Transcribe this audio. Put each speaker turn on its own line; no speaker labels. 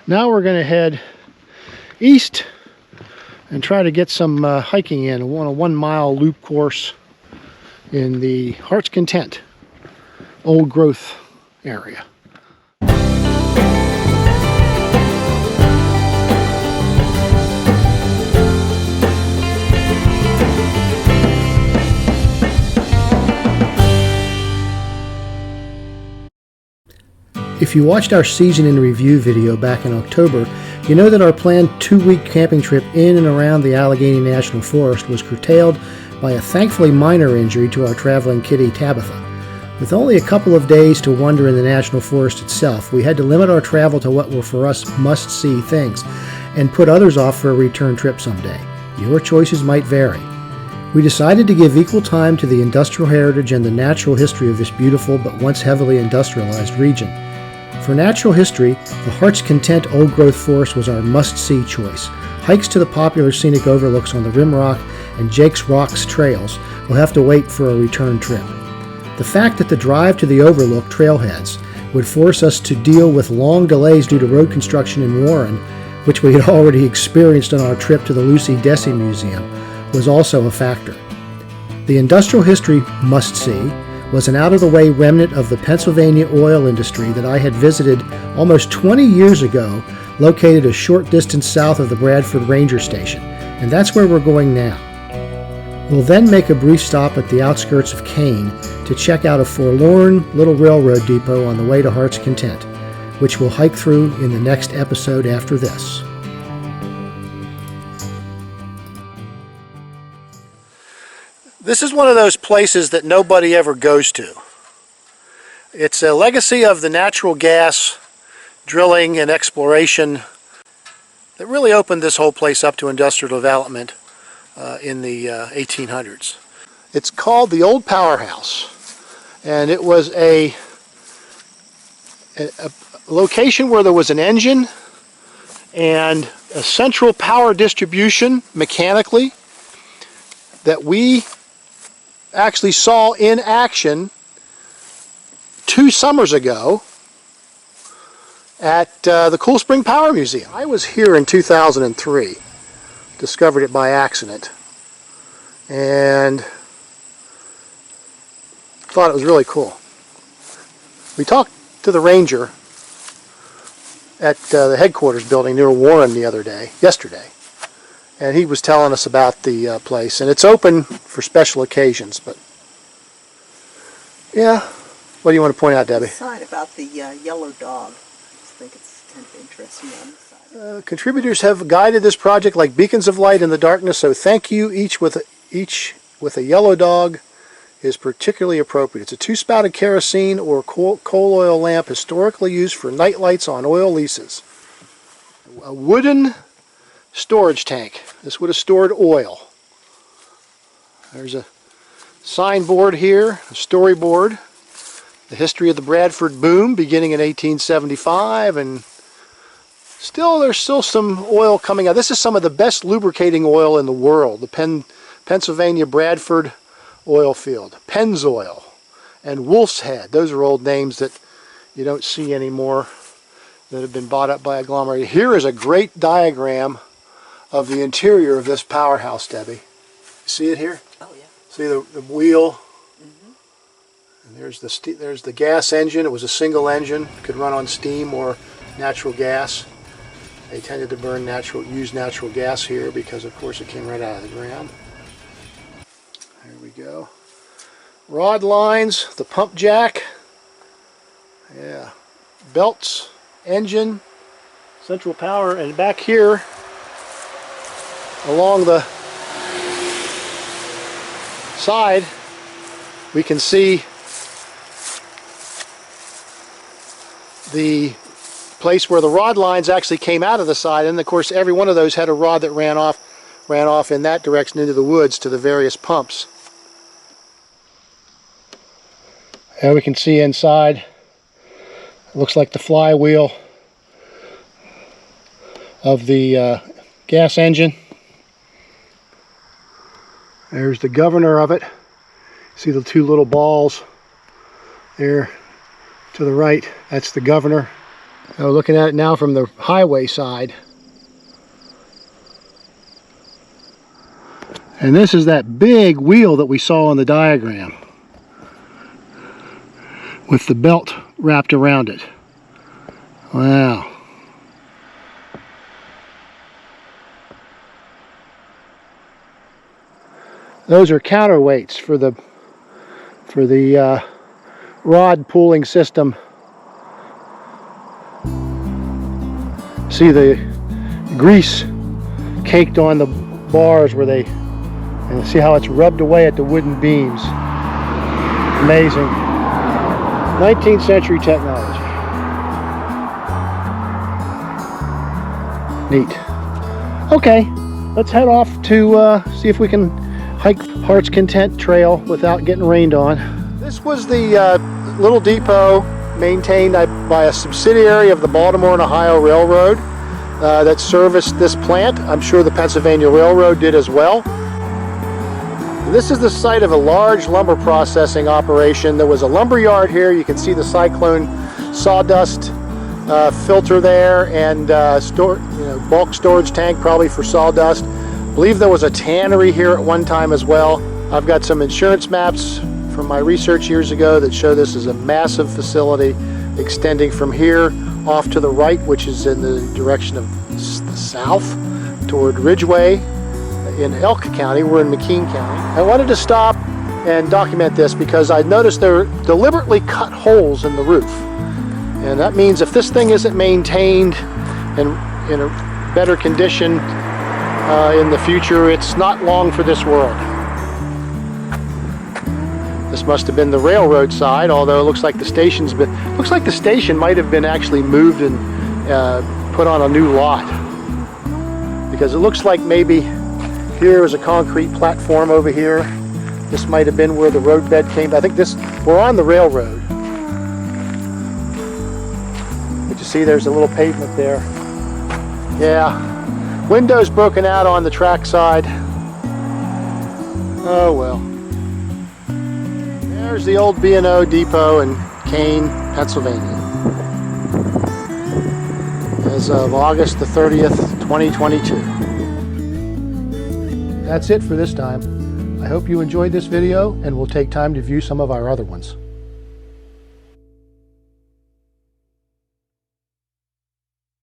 Now we're going to head east and try to get some hiking in on a 1 mile loop course in the Heart's Content old growth area. If you watched our season in review video back in October, you know that our planned 2-week camping trip in and around the Allegheny National Forest was curtailed by a thankfully minor injury to our traveling kitty Tabitha. With only a couple of days to wander in the National Forest itself, we had to limit our travel to what were for us must-see things and put others off for a return trip someday. Your choices might vary. We decided to give equal time to the industrial heritage and the natural history of this beautiful but once heavily industrialized region. For natural history, the Heart's Content Old Growth Forest was our must-see choice. Hikes to the popular scenic overlooks on the Rimrock and Jake's Rocks trails will have to wait for a return trip. The fact that the drive to the overlook trailheads would force us to deal with long delays due to road construction in Warren, which we had already experienced on our trip to the Lucy Desi Museum, was also a factor. The industrial history must-see was an out-of-the-way remnant of the Pennsylvania oil industry that I had visited almost 20 years ago, located a short distance south of the Bradford Ranger Station, and that's where we're going now. We'll then make a brief stop at the outskirts of Kane to check out a forlorn little railroad depot on the way to Heart's Content, which we'll hike through in the next episode after this. This is one of those places that nobody ever goes to. It's a legacy of the natural gas drilling and exploration that really opened this whole place up to industrial development in the 1800s. It's called the Old Powerhouse, and it was a location where there was an engine and a central power distribution mechanically that we actually saw in action 2 summers ago at the Cool Spring Power Museum. I was here in 2003, discovered it by accident, and thought it was really cool. We talked to the ranger at the headquarters building near Warren yesterday, and he was telling us about the place, and it's open for special occasions. But yeah, what do you want to point out, Debbie?
The sign about the yellow dog. I just think it's kind of interesting on the side.
Contributors have guided this project like beacons of light in the darkness, so thank you. Each with a yellow dog is particularly appropriate. It's a 2-spouted kerosene or coal oil lamp historically used for night lights on oil leases. A wooden storage tank. This would have stored oil. There's a signboard here, a storyboard. The history of the Bradford boom beginning in 1875, and there's still some oil coming out. This is some of the best lubricating oil in the world. The Pennsylvania Bradford oil field. Pennzoil and Wolf's Head. Those are old names that you don't see anymore that have been bought up by agglomerate. Here is a great diagram of the interior of this powerhouse, Debbie. You see it here?
Oh yeah.
See the wheel?
Mm-hmm.
And there's the gas engine. It was a single engine. Could run on steam or natural gas. They tended to use natural gas here because, of course, it came right out of the ground. There we go. Rod lines, the pump jack. Yeah. Belts, engine, central power, and back here along the side we can see the place where the rod lines actually came out of the side, and of course every one of those had a rod that ran off in that direction into the woods to the various pumps. There we can see inside, it looks like the flywheel of the gas engine. There's the governor of it. See the 2 little balls there to the right? That's the governor. Oh, looking at it now from the highway side. And this is that big wheel that we saw on the diagram, with the belt wrapped around it. Wow. Those are counterweights for the rod pulling system. See the grease caked on the bars where they, and see how it's rubbed away at the wooden beams. Amazing. 19th century technology. Neat. Okay, let's head off to see if we can hike Heart's Content Trail without getting rained on. This was the little depot maintained by a subsidiary of the Baltimore and Ohio Railroad that serviced this plant. I'm sure the Pennsylvania Railroad did as well. This is the site of a large lumber processing operation. There was a lumber yard here. You can see the cyclone sawdust filter there, and bulk storage tank probably for sawdust. I believe there was a tannery here at one time as well. I've got some insurance maps from my research years ago that show this is a massive facility extending from here off to the right, which is in the direction of the south toward Ridgeway in Elk County. We're in McKean County. I wanted to stop and document this because I noticed there are deliberately cut holes in the roof. And that means if this thing isn't maintained and in a better condition in the future, it's not long for this world. This must have been the railroad side, although it looks like the station's been, looks like the station might have been actually moved and put on a new lot. Because it looks like maybe here was a concrete platform over here. This might have been where the roadbed came. I think we're on the railroad. But you see there's a little pavement there. Yeah, windows broken out on the track side. Oh well. There's the old B&O depot in Kane, Pennsylvania. As of August the 30th, 2022. That's it for this time. I hope you enjoyed this video, and we'll take time to view some of our other ones.